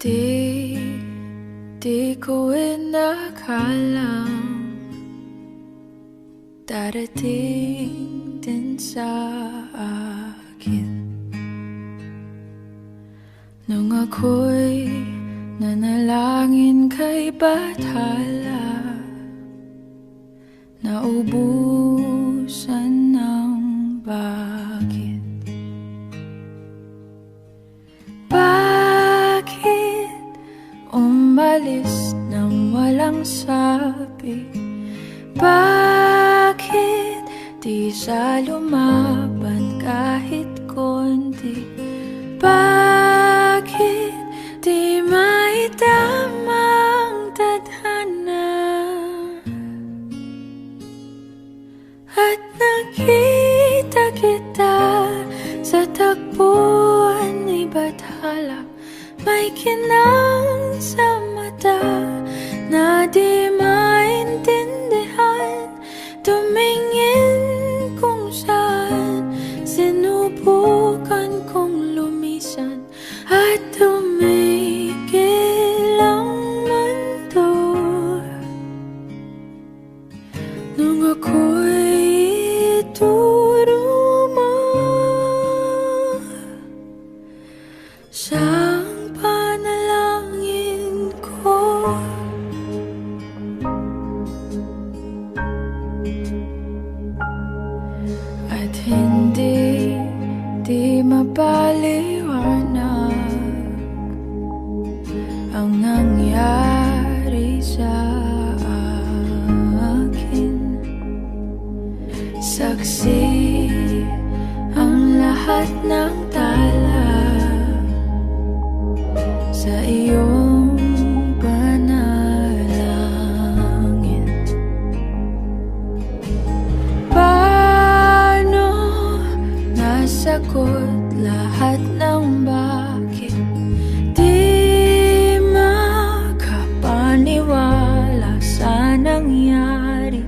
Di ko inakalang darating din sa akin nung ako'y nanalangin kay Bathala, naubusan ng bakit. Bakit umalis nang walang sabi? Bakit di siya lumaban kahit konti? Bakit di maitamang tadhana? At nakita kita sa tagpuan ni Bathala, may kinang sa mata na di maintindihan. Tumingin kung saan, sinubukan kong lumisan at tumigil ang mundo nung ako'y ituro mo siyang panalangin ko. At hindi mapaliwanag ang nangyari sa akin. Saksi ang lahat ng tala sa iyong panalangin. Paano nasagot lahat ng bakit? Di makapaniwala sa nangyari.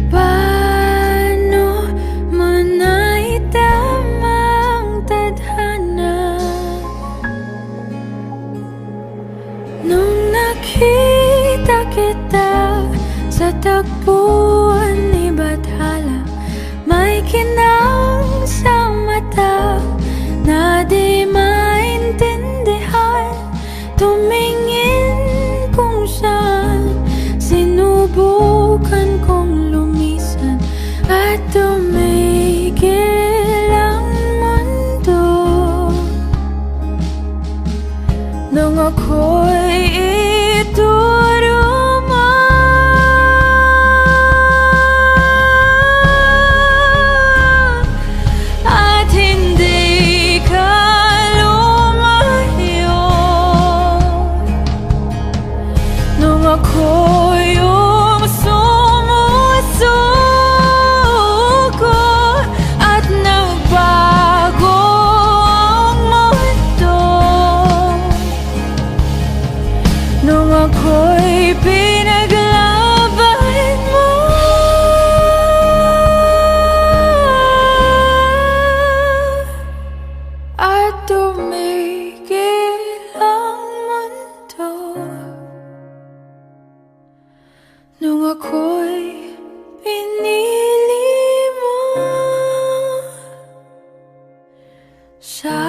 Paano mo naitamang tadhana nung nakita kita sa tagpuan ni Bathala? May kinang sa mata na di maintindihan. Tumingin kung saan, sinubukan kong lumisan at tumigil ang mundo nung ako'y ituro mo at hindi ka lumayo nung ako'y sumusuko at nagbago ang mundo nung ako'y pinaglaban mo. At tumigil ang mundo nung ako'y pinili mo siya.